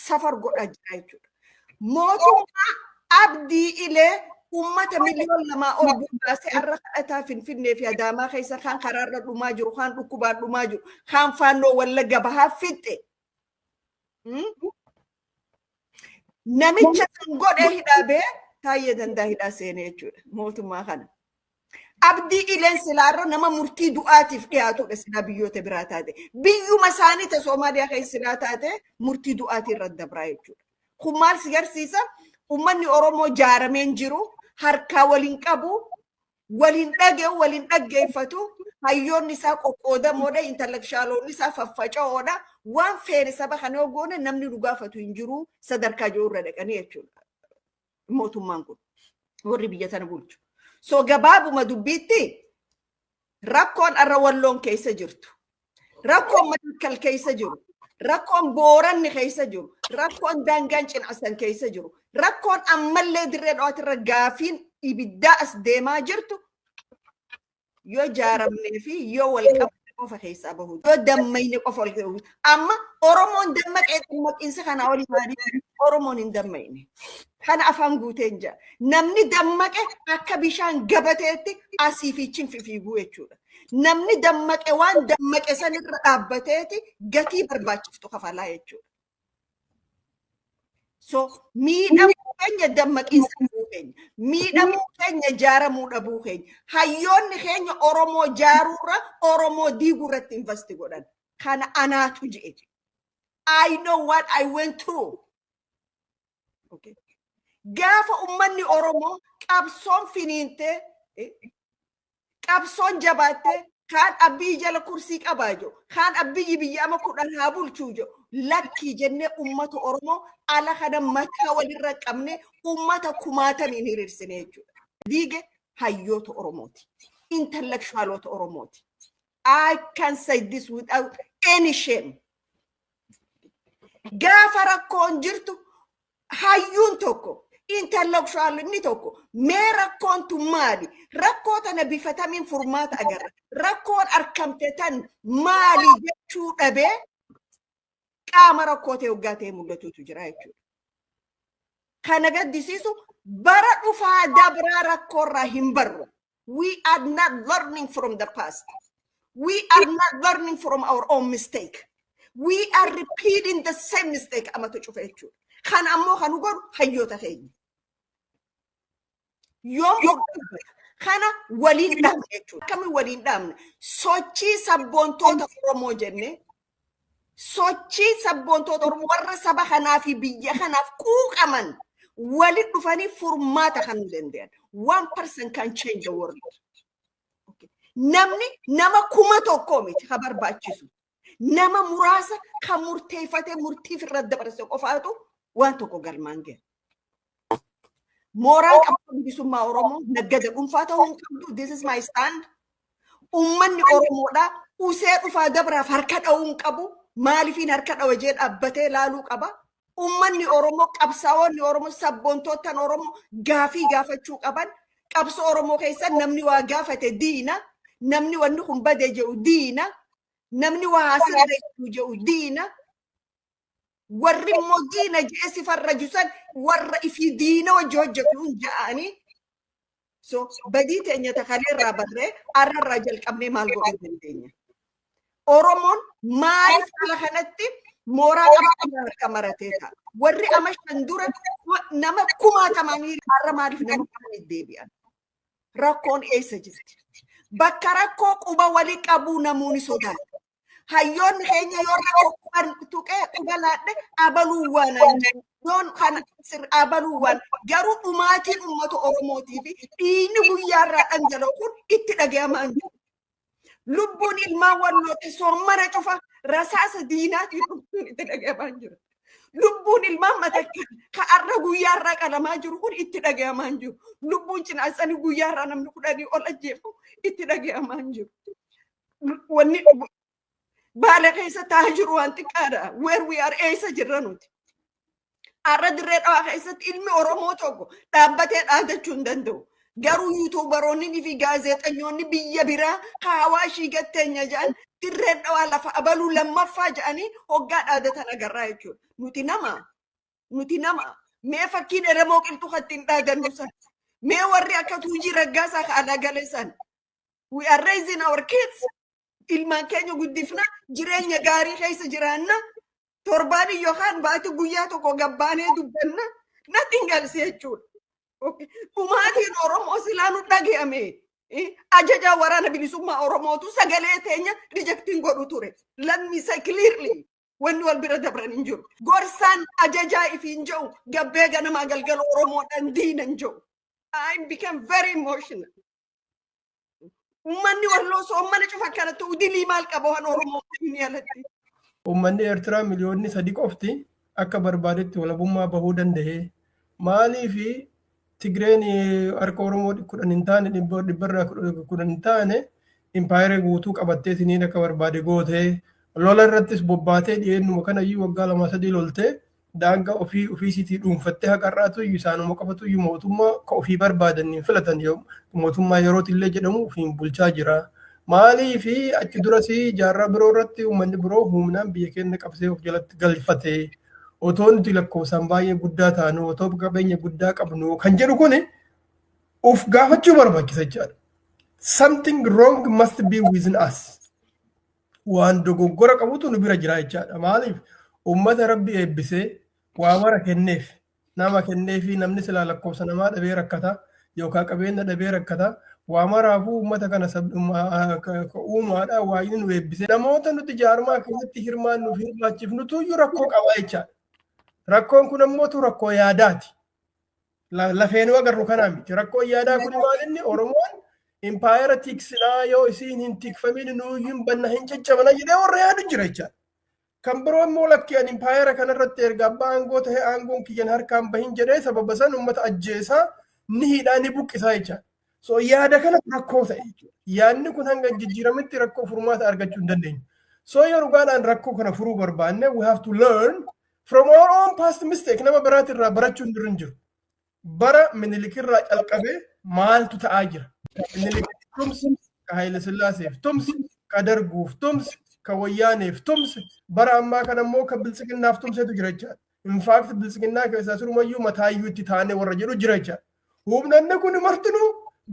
[SPEAKER 2] safar godhaa jira jechuudha mootummaa abdii ilee ummata miliyoon lamaa ol buusaasee har'a kadhataa Finfinnee fi Adaamaa keessa kan karaarra dhumaa jiru kan dhukkubaan dhumaa jiru kan faannoo Wallagga bahaa fixxe namicha san godhee hidhabee Taayyee Dandaa hidhaa seenee jechuudha mootummaa kana abdii ileen silaarra nama murtii du'aatiif dhiyaatudha silaa biyyoota biraa taate biyyuma isaanii ta Soomaaliyaa keessa silaa taate murtii du'aatii irra dabraa jechuudha kun maal si garsiisa ummanni Oromoo jaarameen jiru harkaa waliin qabu waliin dhage'u waliin dhaggeeffatu hayyoonni isaa qoqqoodamoodha intellectualoonni isaa faffaca'oodha waan feene saba kana ogoone namni dhugaafatu hin jiru sadarkaa jiru irra dhaqanii jechuudha mootummaan kun warri biyya sana bulchu so gabaabuma dubbiitti rakkoon arra walloon keessa jirtu rakkoon Matakkal keessa jiru rakkoon Booranni keessa jiru rakkoon Daangaan Cinaasan keessa jiru rakkoon ammallee dirree dhawaatirra gaafiin ibiddaa as deemaa jirtu yoo jaaramnee fi yoo wal qabne qofa keessaa bahu yoo dammayne qofa wal qabu amma Oromoon dammaqee dammaqiinsa kana olii maali Oromoon hin dammayne kana afaan guuteen jira namni dammaqe akka bishaan gabateetti asii fi chinfi fiiguu jechuudha namni dammaqe waan dammaqe sanirra dhaabbateeti gatii barbaachiftu kafalaa jechuudha so miidhamuu keenya dammaqiinsa dhabuu keenya miidhamuu keenya jaaramuu dhabuu keenya hayyoonni keenya Oromoo jaaruurra Oromoo diiguurratti investi godhan kana anaatu je'e I know what I went through okay gaafa ummanni Oromoo qabsoon finiinte qabsoon jabaatte kaan abbii jala kursii qabaa jiru kaan abbii biyya ama kudhan haa bulchuu jiru lakkii jennee ummata Oromoo ala kana mataa walirra qabne ummata kumaatamiin hiriirsine jechuudha diige hayyoota Oromooti intellectualota Oromooti I can say this without any shame gaafa rakkoon jirtu hayyuun tokko intellectual ni tokko mee rakkoon tun maali rakkoo tana bifatamiin furmaata agarra rakkoon argamte tan maali jechuu dhabee qaama rakkootee hoggaatee mul'atutu jira jechuudha kana gaddisiisu bara dhufaa dabraa rakkoorraa hin barru we are not learning from the past we are not learning from our own mistake we are repeating the same mistake amatu cufa jechuudha kan ammoo kan godhu hayyoota keenya yoom kana waliin dhaabne jechuudha akkamiin waliin dhaabne sochii sabboontoota Oromoo jenne sochii sabboontoota Oromoo warra saba kanaa fi biyya kanaaf quuqaman waliin dhufanii furmaata kan danda'an 1% can change the world okay namni nama kuma tokko miti ka barbaachisu nama muraasa kan murteeffate murtiif irra dabarse qofaatu waan tokko galmaan ga'e mooraan qabdu bisummaa Oromoo naggada dhuunfaa ta'uu hin qabdu this is my stand ummanni Oromoodha usee dhufaa dabraaf harka dha'uu hin qabu maalifiin harka dhawa jee dhaabbatee laaluu qaba ummanni Oromoo qabsaa'onni Oromoo sabboontotaan Oromoo gaafii gaafachuu qaban qabsoo Oromoo keessa namni waa gaafate diina namni wanni kun badee jedhu diina namni waa sirreessuu jedhu diina warri immoo diina jeesi farrajusan warra ifi diina wajji hojjetu hin ja'anii so badii teenya takaleerraa barree arrarraa jalqabnee maal godhuu dandeenya Oromoon maaliif ala kanatti mooraa qabsoo harka maratee ta'a warri ama shan dura nama kumaatamaan har'a maaliif nama kan deebi'an rakkoon eessa jirti bakka rakkoo quba walii qabuu namuuni sodaata hayyoonni keenya yoo rakkoo tuqee quba laadhe abaluu waan yoon kana abaluu waan garuu dhumaatiin uummata Oromootii fi dhiigni guyyaarraa dhangala'u kun itti dhagahamaan jiru lubbuun ilmaan walloota soomara cufa rasaasa diinaatiin dhumtuun itti dhagahamaan jiru lubbuun ilmaan Matakkal ka arra guyyaarraa qalamaa jiru kun itti dhagahamaan jiru lubbuun Cinaasanii guyyaarraa namni 10 ol ajjeefamu itti dhagahamaan jiru wanni baala keessa taa jiru waan xiqqaadha where we are eessa jirra nuti Arra dirree dhawaa keessatti ilmi Oromoo tokko dhaabbatee dhaadachuu hin danda'u. Garuu yuutuubaroonni fi gaazexeessitoonni biyya biraa Hawaashii gatteenya jedhan dirree dhawaa lafa abaluu lammaffaa jedhanii hoggaa dhaadatan agarraa jechuudha. Nuti nama mee fakkiin Oromoo qilxuu kattiin dhaadannu san mee warri akka Tuujii Raggaasaa ka'adaa galeessan. We are raising our kids. Ilmaan keenya guddifna jireenya gaarii keessa jiraanna. Torbaan yookaan baatu guyyaa tokko gabbaanee dubbanna. Nothing else jechuudha. Dhumaatiin Oromoo silaa nu dhaga'ame. Ajajaa waraana bilisummaa Oromootu sagalee teenya rejectiin godhu ture. Let me say clearly. Wanni wal bira dabran hin jiru. Gorsaan ajajaa ifiin jedhu gabbee ganamaa galgala Oromoodhaan diinan jedhu. I became very emotional. Ummanni warloo soommana cufa kanatti udilii maal qaba waan Oromoo ni alatti.
[SPEAKER 1] Ummanni Eertiraa miliyoonni 3 qofti akka barbaadetti walabummaa bahuu danda'e. Maalii fi Tigreen harka Oromoo 10 hin taane dhibbarraa 10 hin taane impaayiree guutuu qabattee siniin akka barbaade gootee lola irrattis bobbaatee dhiyeennuma kanayyuu waggaa 2-3 loltee daangaa ofiisiitii dhuunfattee haqarraatu isaanuma qofatu mootummaa ka ofii barbaadaniin filatan mootummaa yerootti illee jedhamu ofiin bulchaa jira. Maalii fi achi duras jaarraa biroo irratti uummanni biroo humnaan biyya keenya qabsee of jalatti galfatee otoo nuti lakkoofsaan baay'ee guddaa taanu otoo qabeenya guddaa qabnu kan jedhu kun uf gaafachuu barbaachisa jechaadha. Something wrong must be within us. Waan dogoggora qabutu nu bira jira jechaadha. Maaliif ummata rabbi eebbisee waa mara kenneef nama kenneefi namni silaa lakkoofsa namaa dhabee rakkata yookaan qabeenya dhabee rakkata waa maraafuu ummata kana uumaadha waa inni nu eebbisee namoota nuti jaarmaa keessatti hirmaannuuf hirmaachifnutu iyyuu rakkoo qaba jechaadha. Rakkoon kun ammoo rakkoo yaadaati. Lafeenuu agarru kanaa miti. Rakkoon yaadaa kun maal inni Oromoon impaayera tiksinaa yoo isiin hin tikfamin nuuyyuun banna hin caccabana jedhee warra yaadu jira jechaadha. Kan biroo immoo lakkeen impaayera kanarratti erga abbaa aangoo ta'e aangoon kiyyan harkaan bahin jedhee sababa san uummata ajjeesaa ni hidhaa ni buqqisaa jechaadha. So yaada kana rakkoo ta'e jechuudha. Yaadni kun hanga jijjiiramitti rakkoo furmaata argachuu hin dandeenyu. So yoo dhugaadhaan rakkoo kana furuu barbaanne we have to learn from our own past mistake nama biraati irraa barachuun dirri hin jiru. Bara Minilikirraa calqabee maaltu ta'aa jira? Minilik tumsi ka Haayile Sillaaseef tumsi ka Darguuf tumsi ka Wayyaaneef tumsi bara ammaa kana immoo ka Biltsiginnaaf tumseetu jira jechaadha. In fact Biltsiginnaa keessaa sirumayyuu mataayyuu itti taanee warra jedhu jira jechaadha. Humnanni kun martinuu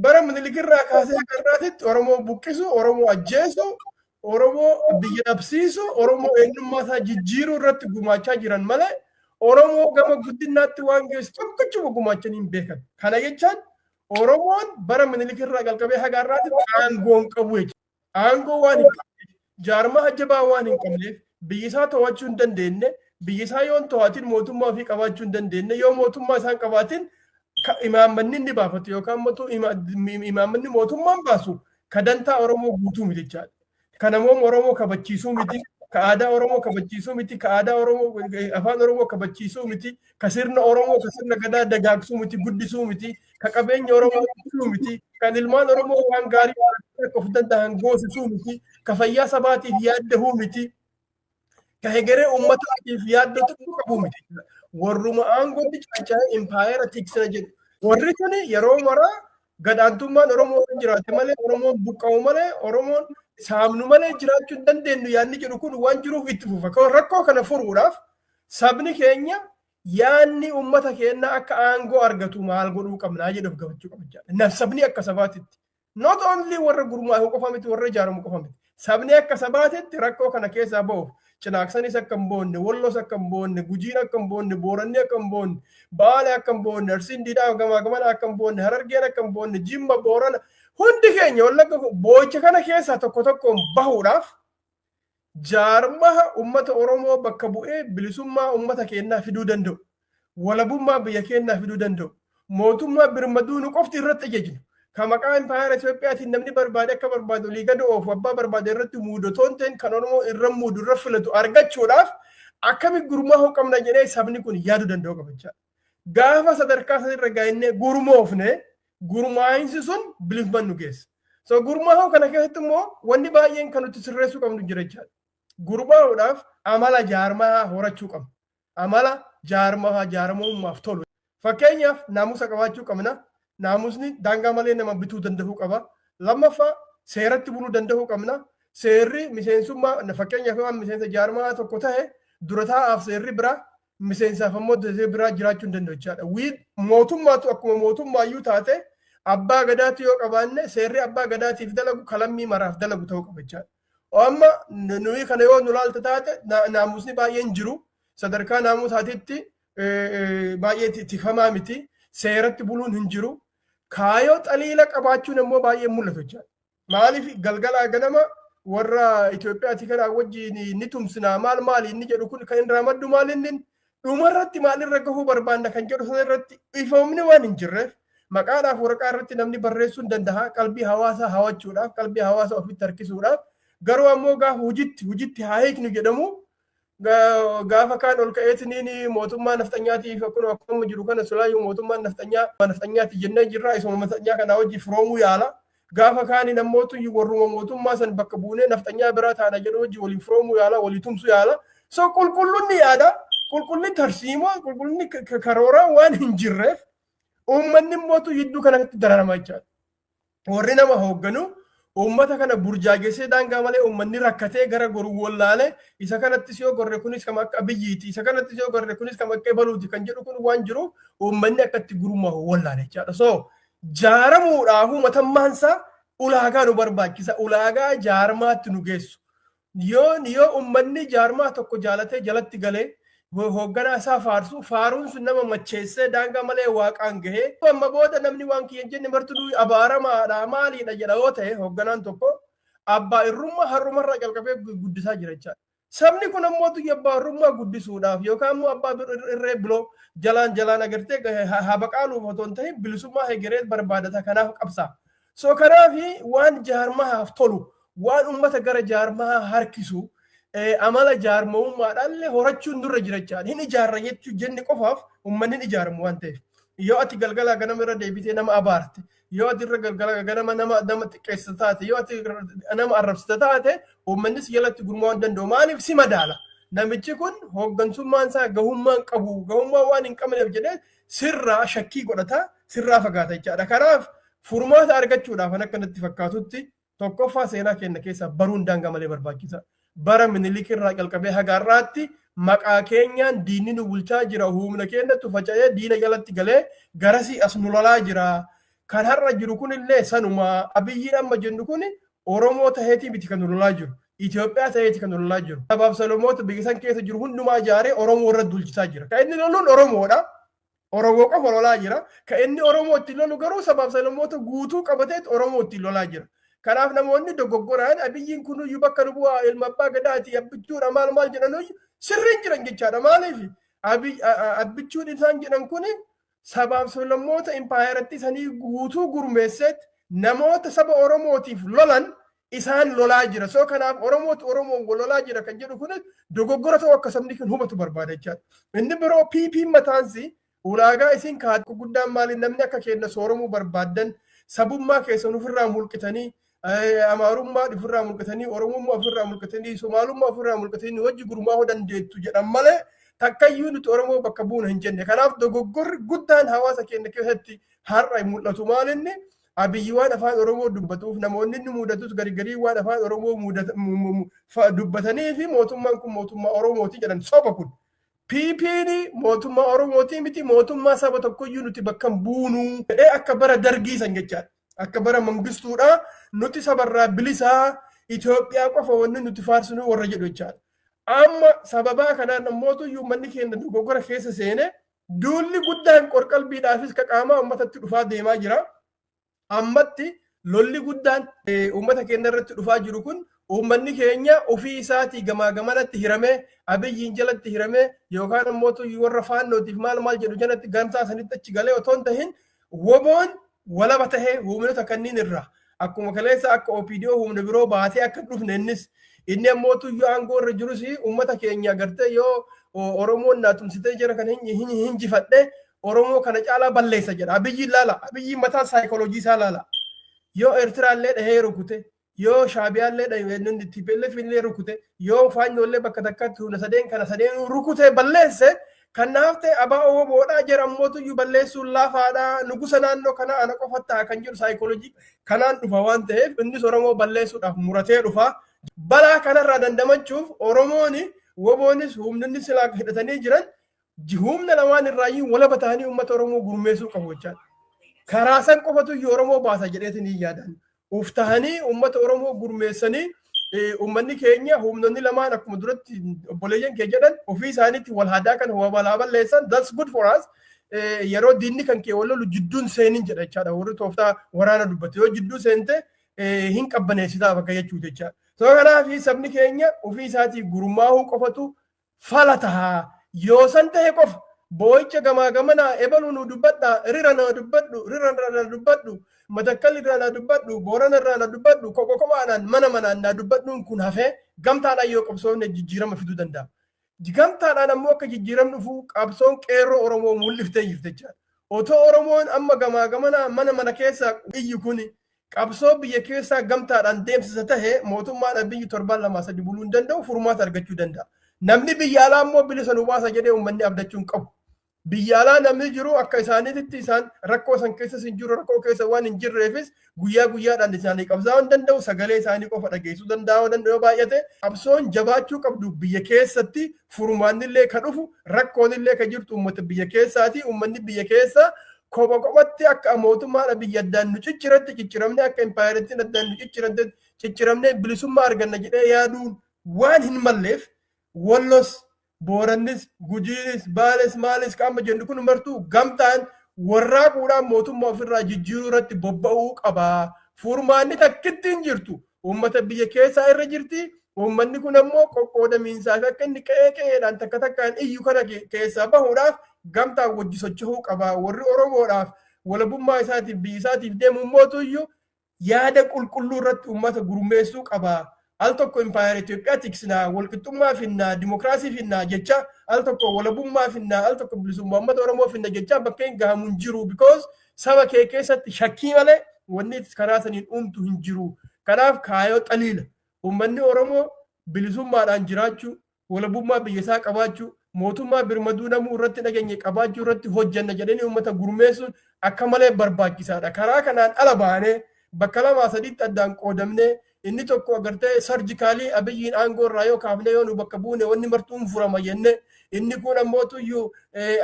[SPEAKER 1] bara Minilikirraa kaasee garraatitti Oromoo buqqisu, Oromoo ajjeesu, Oromoo biyya dhabsiisu, Oromoo eenyummaa isaa jijjiiruu irratti gumaachaa jiran malee Oromoo gama guddinaatti waan geessu tokkochuma gumaachanii hin beekan. Kana jechaan Oromoon bara Minilikirraa calqabee haga har'aatti aangoo hin qabu jechuudha. Aangoo waan hin qabneef, jaarmaa ajjabaa waan hin qabneef, biyyi isaa to'achuu hin dandeenye, biyyi isaa yoo hin to'atin mootummaa ofii qabaachuu hin dandeenye, yoo mootummaa isaan qabaatin imaammanni inni baafatu yookaan imaammanni mootummaan baasu ka dantaa Oromoo guutuu miti jechaadha. Kanamoo Oromoo kabachiisuu miti, ka aadaa Oromoo kabachiisuu miti, ka aadaa Oromoo afaan Oromoo kabachiisuu miti, ka sirna Oromoo ka sirna gadaa dagaagsuu miti, guddisuu miti, ka qabeenya Oromoo guddisuu miti, kan ilmaan Oromoo waan gaarii of danda'an goosisuu miti, ka fayyaa sabaatiif yaaddahuu miti, ka hegeree uummataatiif yaaddatu qabuu miti. Warruma aangoonni caccaa impaayera tiksina jedhu. Warri kun yeroo maraa gadaantummaan Oromoo jiraate malee Oromoon buqqa'u malee Oromoon saamnu malee jiraachuu hin dandeenyu yaadni jedhu kun waan jiruuf itti fufa. Rakkoo kana furuudhaaf sabni keenya yaadni uummata keenya akka aangoo argatu maal godhuu qabnaa jedhuuf gaafachuu qaba. Sabni akka sabaatitti. Not only warra gurmaa'u qofa miti warra ijaaramu qofa miti. Sabni akka sabaatitti rakkoo kana keessaa ba'uuf Cinaaksanis akka hin boonne, Walloos akka hin boonne, Gujiin akka hin boonne, Booranni akka hin boonne, Baale akka hin boonne, Arsiin Diidaa Gamana akka hin boonne, Harargeen akka hin boonne, Jimma Boorana hundi keenya wallagga boocha kana keessaa tokko tokkoon bahuudhaaf jaarmaa uummata Oromoo bakka bu'ee bilisummaa uummata keenyaa fiduu danda'u. Walabummaa biyya keenyaa fiduu danda'u. Mootummaa birmaduu nu qofti irratti ajajnu. Kan maqaa impaayera Itoophiyaatiin namni barbaade akka barbaadu olii gad oofu abbaa barbaade irratti muudotoon ta'in kan Oromoo irra muudu irra filatu argachuudhaaf akkamitti gurmaa'uu qabna jedhee sabni kun yaaduu danda'u qabachaa. Gaafa sadarkaa sanarra gaa'inne gurmoofne gurmaa'insi sun bilisummaa nu geessa. So gurmaa'uu kana keessatti immoo wanni baay'een kan nuti sirreessuu qabnu jira jechaadha. Gurmaa'uudhaaf amala jaarmaa horachuu qabna. amala jaarmummaaf tolu. Fakkeenyaaf naamusa qabaachuu qabna. Naamusni daangaa malee nama bituu danda'uu qaba. Lammaffaa seeratti buluu danda'uu qabna. Seerri miseensummaa fakkeenyaaf waan miseensa jaarmaa tokko ta'e dura taa'aaf seerri biraa miseensaaf ammoo seerri biraa jiraachuu hin danda'u jechaadha. Mootummaatu akkuma mootummaayyuu taate abbaa gadaatu yoo qabaanne seerri abbaa gadaatiif dalagu kalammii maraaf dalagu ta'uu qaba jechaadha. Amma nuyi kana yoo nu laalta taate naamusni baay'een jiru. Sadarkaa naamusaatitti baay'ee tifamaa miti. Seeratti buluun hin jiru. Kaayoo xaliila qabaachuun immoo baay'ee mul'atu jechaadha. Maaliif galgalaa ganama warra Itoophiyaati kana wajjin ni tumsinaa maali inni jedhu kun kan irraa maddu maalinni dhumarratti maalirra gahuu barbaanna kan jedhu sana irratti ifoomni waan hin jirreef maqaadhaaf waraqaa irratti namni barreessuu hin danda'a qalbii hawaasaa hawachuudhaaf qalbii hawaasaa ofitti harkisuudhaaf garuu ammoo gaafa hojiitti haa hiiknu jedhamu gaafa kaan ol ka'eetiniin mootummaa nafxanyaatiif akkuma jiru kana sulaayyuu mootummaa nafxanyaati jennee jirra isuma nafxanyaa kana wajji firoomuu yaala. Gaafa kaani namoota warruma mootummaa san bakka buunee nafxanyaa biraa taana jedhu wajji waliin firoomuu yaala walii tumsuu yaala. So qulqullinni yaada qulqullinni tarsiimoo qulqullinni karooraa waan hin jirreef uummanni mootu yidduu kanatti dararama jechaadha. Warri nama hoogganu uummata kana burjaagesee daangaa malee uummanni rakkatee gara goruu wallaalee isa kanattis yoo gorre kunis kam akka biyyiiti isa kanattis yoo gorre kunis kam akka baluuti kan jedhu kun waan jiru uummanni akkatti gurummaa wallaale jechaadha. So jaaramuudhaaf mootummaansaa ulaagaa nu barbaachisa. Ulaagaa jaarmaatti nu geessu. Yoo uummanni jaarmaa tokko jaalatee jalatti galee hoogganaa isaa faaruun sun nama macheessee daangaa malee waaqaan gahee amma booda namni waan kiyyan jenne martuu abaaramaadha maaliidha jedha yoo ta'e hoogganaan tokko abbaa irrummaa harrumarraa calqabee guddisaa jira jechaadha. Sabni kun ammoo abbaa irrummaa guddisuudhaaf yookaan immoo abbaa irree biloo jalaan agartee habaqaaluuf otoo hin ta'in bilisummaa hegeree barbaadata kanaaf qabsaa. So kanaaf waan jaarmahaaf tolu waan uummata gara jaarmaa harkisu amala jaarmummaadhaallee horachuun durra jira jechaadha. Hin ijaarra jechuu jenne qofaaf uummanni ijaaramu waan ta'eef. Yoo ati galgala ganama irra deebitee nama abaarte, yoo ati irra galgala ganama nama xiqqeessa taate, yoo ati nama arrabsita taate uummannis jalatti gurmaa'uu hin danda'u. Maaliif si madaala? Namichi kun hooggansummaan isaa gahummaa hin qabu, gahummaa waan hin qabneef jedhee sirraa shakkii godhata, sirraa fagaata jechaadha. Kanaaf furmaata argachuudhaaf kan akkanatti fakkaatutti tokkoffaa seenaa keenya keessaa baruun daangaa malee barbaachisa. Bara Minilik irraa calqabee haga har'aatti maqaa keenyaan diinni nu bulchaa jira. Humna keenyatti faca'ee diina jalatti galee garasii as nu lolaa jira. Kan har'a jiru kunillee sanuma Abiyyiin amma jennu kun Oromoo taheetii miti kan nu lolaa jiru. Itoophiyaa taheetii kan nu lolaa jiru. Sabaaf Salomoota biyya san keessa jiru hundumaa ijaaree Oromoo irra dulchisaa jira. Kan inni loluun Oromoodha. Oromoo qofa lolaa jira. Kan inni Oromoo ittiin lolu garuu sabaaf Salomoota guutuu qabatee Oromoo ittiin lolaa jira. Kanaaf namoonni dogoggoraan Abiyyiin kunuyyuu bakka nu bu'aa ilma abbaa gadaati abbichuudha maal jedhanuyyuu sirriin jiran jechaadha. Maaliif abbichuun isaan jedhan kun sabaaf Salomoota impaayeratti sanii guutuu gurmeesseet namoota saba Oromootiif lolan isaan lolaa jira. So kanaaf Oromoon lolaa jira kan jedhu kun dogoggora ta'uu akka sabni kun hubatu barbaada jechaadha. Inni biroo PP mataansi ulaagaa isin kaadhu guddaan maaliin namni akka keenya sooromuu barbaaddan sabummaa keessan ofirraa mulqitanii Amaarummaa ofirraa mulqatanii Oromummaa ofirraa mulqatanii Somaalummaa ofirraa mulqatanii wajji gurmaa'uu dandeettu jedhan malee takkayyuu nuti Oromoo bakka buuna hin jenne. Kanaaf dogoggorri guddaan hawaasa keenya keessatti har'a mul'atu maalinni Abiyyi waan afaan Oromoo dubbatuuf namoonni inni mudatus garii waan afaan Oromoo dubbatanii fi mootummaan kun mootummaa Oromooti jedhan soba kun. PP'n mootummaa Oromooti miti mootummaa saba tokkoyyuu nuti bakka buunu jedhee akka bara dargii san jechaadha. Akka bara mangistuudha nuti sabarraa bilisaa Itoophiyaa qofa wanni nuti faarsinu warra jedhu jechaadha. Amma sababaa kanaan namoota manni keenya dogoggora keessa seene duulli guddaan qorqalbiidhaafis qaamaa uummatatti dhufaa deemaa jira. Ammatti lolli guddaan uummata keenya irratti dhufaa jiru kun uummanni keenya ofii isaatii gamaa gamanatti hiramee Abiyyiin jalatti hiramee yookaan ammoo warra faannootiif maal jedhu jalatti gamtaa sanitti achi galee otoo hin tahin woboon walaba tahee humnoota kanniin irraa akkuma kaleessa akka OPDO humna biroo baatee akka dhufne innis inni ammoo tuyyuu aangoo irra jirus uummata keenya agartee yoo Oromoon naatumsitee jira kan hinjifadhe Oromoo kana caalaa balleessa jedha. Abiyyiin laala. Abiyyiin mataa saayikooloojii isaa laala. Yoo Eertiraallee dhahee rukute yoo shaabiyaallee dhayeennuun TPLF illee rukute yoo faanyollee bakka takkatti hunda sadeen kana sadeen rukute balleesse kanaaf ta'e abaa oomoodhaa jedhamoota iyyuu balleessuun laafaadhaa nugusa naannoo kana ana qofattaa kan jiru saayikooloojii kanaan dhufa waan ta'eef innis Oromoo balleessuudhaaf muratee dhufa. Balaa kanarraa dandamachuuf Oromooni woboonis humninni silaa hidhatanii jiran humna lamaan irraayyuu wala batanii uummata Oromoo gurmeessuu qabu jechaadha. Karaa san qofatu iyyuu Oromoo baasa jedheetiin hin yaadan. Uftahanii uummata Oromoo gurmeessanii uummanni keenya humnoonni lamaan akkuma duratti obboleeyyan kee jedhan ofii isaaniitti wal hadaa kan walaa balleessan that's good for us. Yeroo diinni kan kee wal lolu jidduun seenin jedha jechaadha. Warri tooftaa waraana dubbate yoo jidduu seente hin qabbaneessitaa bakka jechuu jechaadha. So kanaaf sabni keenya ofii isaatii gurmaa'uu qofatu fala tahaa. Yoo san ta'e qofa boo'icha gamaa gamanaa ebaluu nu dubbadhaa rira na dubbadhu matakkal irraa na dubbadhu boorana irraa na dubbadhu kophaadhaan mana manaan na dubbadhuun kun hafee gamtaadhaan yoo qabsoofne jijjiirama fiduu danda'a. Gamtaadhaan ammoo akka jijjiiramni dhufu qabsoon qeerroo Oromoo mul'iftee jirti jechaadha. Otoo Oromoon amma gamaa gamanaa mana keessaa iyyi kun qabsoo biyya keessaa gamtaadhaan deemsisa tahe mootummaan biyyi 7-2-3 buluu hin danda'u furmaata argachuu danda'a. Namni biyya alaa immoo bilisa nu baasa jedhee uummanni abdachuu hin qabu. Biyya alaa namni jiru akka isaaniitti isaan rakkoo san keessa hin jiru rakkoo keessa waan hin jirreefis guyyaa guyyaadhaan isaanii qabsaa'uu hin danda'u sagalee isaanii qofa dhageessuu danda'u baay'ate qabsoon jabaachuu qabdu biyya keessatti furmaannillee ka dhufu rakkoonillee ka jirtu uummata biyya keessaati uummanni biyya keessa kophatti akka mootummaan biyya addaan nu cicciramne akka impaayiritti addaan nu cicciramne bilisummaa arganna jedhee yaaduun waan hin malleef Wallos, Boorannis, Gujiinis, Baales, Maalis qaama jennu kun martuu gamtaan warraaquudhaan mootummaa ofirraa jijjiiruu irratti bobba'uu qaba. Furmaanni takkitti hin jirtu. Uummata biyya keessaa irra jirti. Uummanni kun ammoo qoqqoodamiinsaa fi akka inni qe'eedhaan takka takkaan iyyu kana keessaa bahuudhaaf gamtaan wajji socho'uu qaba. Warri Oromoodhaaf walabummaa isaatiif biyya isaatiif deemuun mootuyyuu yaada qulqulluu irratti uummata gurmeessuu qaba. Al tokko impaayera Itoophiyaa tiksinaa walqixxummaa finnaa dimokiraasii finnaa jecha al tokko walabummaa finnaa al tokko bilisummaa uummata Oromoo finna jecha bakkeen gahamu hin jiru because saba kee keessatti shakkii malee wanni karaa saniin uumtu hin jiru. Kanaaf kaayoo xaliila uummanni Oromoo bilisummaadhaan jiraachuu walabummaa biyya isaa qabaachuu mootummaa birmaduu namuu irratti dhageenye qabaachuu irratti hojjanna jedhanii uummata gurmeessuun akka malee barbaachisaadha. Karaa kanaan ala baanee bakka 2-3 addaan qoodamnee inni tokko agartee sarjikaalii abiyyiin aangoo irraa yoo kaafne yoo nu bakka buune wanni martuun furama jenne inni kun ammootu iyyuu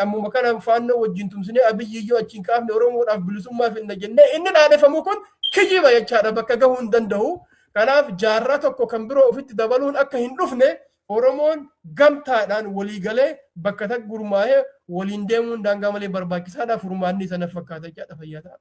[SPEAKER 1] ammuma kana faannoo wajjin tumsinee abiyyi iyyuu achiin kaafne Oromoodhaaf bilisummaa finna jenne inni dhaadhefamu kun kijiba jechaadha bakka gahuu hin danda'u. Kanaaf jaarraa tokko kan biroo ofitti dabaluun akka hin dhufne Oromoon gamtaadhaan walii galee bakka takka gurmaa'ee waliin deemuun daangaa malee barbaachisaadha. Furmaanni sana fakkaata jechaadha fayyadaa.